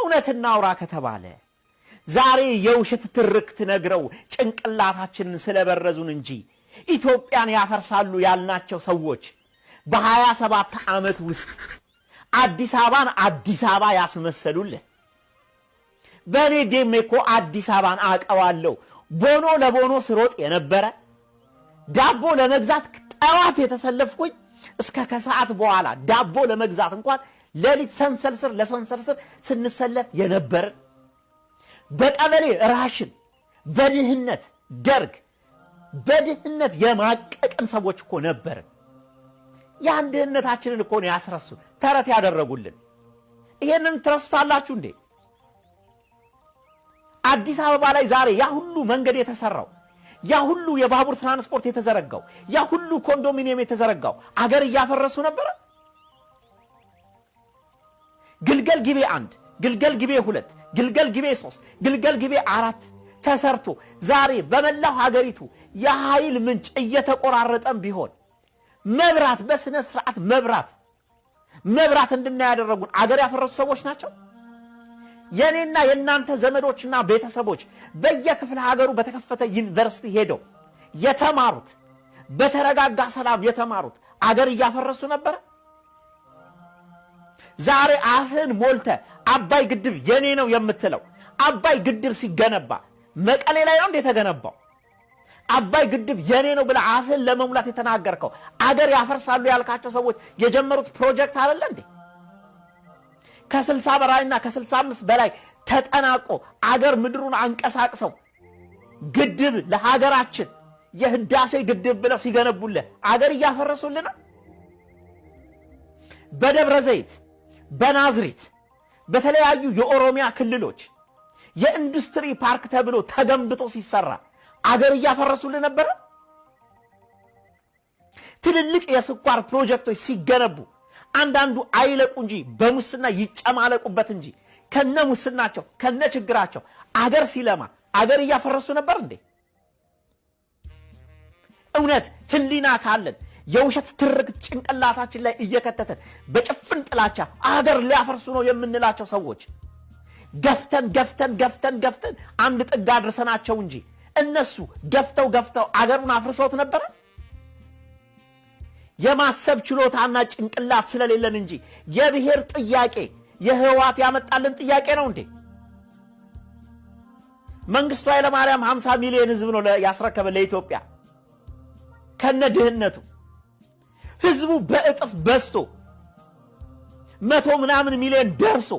እውነትና አውራ ከተባለ ዛሬ የውሸት ትርክት ነግረው ጭንቅላታችንን ስለበረዙን እንጂ ኢትዮጵያን ያፈርሳሉ ያልናቸው ሰዎች በ27 ዓመት ውስጥ አዲስ አበባ ያስመሰሉልህ። በኔ ደሜኮ አዲስ አበባን አቀዋለሁ። ቦኖ ለቦኖ ስሮጥ የነበረ ዳቦ ለመግዛት ጠዋት የተሰለፍኩኝ እስከ ከሰዓት በኋላ ዳቦ ለመግዛት እንኳን ሌሊት ለሰንሰልስር ስንሰለፍ የነበር በቀበሌ ራሽን በድህነት ደርግ በድህነት የማቀቀን ሰዎች እኮ ነበር። ያን ድህነታችንን እኮ ነው ያስረሱን፣ ተረት ያደረጉልን። ይሄንን ትረሱታላችሁ እንዴ? አዲስ አበባ ላይ ዛሬ ያ ሁሉ መንገድ የተሰራው፣ ያ ሁሉ የባቡር ትራንስፖርት የተዘረጋው፣ ያ ሁሉ ኮንዶሚኒየም የተዘረጋው አገር እያፈረሱ ነበር። ግልገል ጊቤ 1፣ ግልገል ጊቤ 2፣ ግልገል ጊቤ 3፣ ግልገል ጊቤ 4 ተሰርቶ ዛሬ በመላው ሀገሪቱ የኃይል ምንጭ እየተቆራረጠም ቢሆን መብራት በስነ ስርዓት መብራት እንድናያደረጉን አገር ያፈረሱ ሰዎች ናቸው። የኔና የናንተ ዘመዶችና ቤተሰቦች በየክፍለ ሀገሩ በተከፈተ ዩኒቨርሲቲ ሄደው የተማሩት በተረጋጋ ሰላም የተማሩት አገር እያፈረሱ ነበር። ዛሬ አፍን ሞልተ አባይ ግድብ የኔ ነው የምትለው አባይ ግድብ ሲገነባ መቀሌ ላይ ነው እንደተገነባው? አባይ ግድብ የኔ ነው ብለ አፍን ለመሙላት የተናገርከው አገር ያፈርሳሉ ያልካቸው ሰዎች የጀመሩት ፕሮጀክት አይደለ እንዴ? ከ60 በላይና ከ65 በላይ ተጠናቆ አገር ምድሩን አንቀሳቅሰው ግድብ ለሀገራችን የህዳሴ ግድብ ብለው ሲገነቡልህ አገር እያፈረሱልን ነው። በደብረ ዘይት በናዝሬት በተለያዩ የኦሮሚያ ክልሎች የኢንዱስትሪ ፓርክ ተብሎ ተገንብቶ ሲሰራ አገር እያፈረሱልን ነበር። ትልልቅ የስኳር ፕሮጀክቶች ሲገነቡ አንዳንዱ አይለቁ እንጂ በሙስና ይጨማለቁበት እንጂ ከነ ሙስናቸው ከነ ችግራቸው አገር ሲለማ አገር እያፈረሱ ነበር እንዴ? እውነት ህሊና ካለን የውሸት ትርክት ጭንቅላታችን ላይ እየከተተን በጭፍን ጥላቻ አገር ሊያፈርሱ ነው የምንላቸው ሰዎች ገፍተን አንድ ጥግ አድርሰናቸው እንጂ እነሱ ገፍተው አገሩን አፍርሰውት ነበር። የማሰብ ችሎታና ጭንቅላት ስለሌለን እንጂ የብሔር ጥያቄ የህዋት ያመጣልን ጥያቄ ነው እንዴ? መንግስቱ ኃይለማርያም 50 ሚሊዮን ህዝብ ነው ያስረከበ ለኢትዮጵያ ከነ ድህነቱ። ህዝቡ በእጥፍ በዝቶ 100 ምናምን ሚሊዮን ደርሶ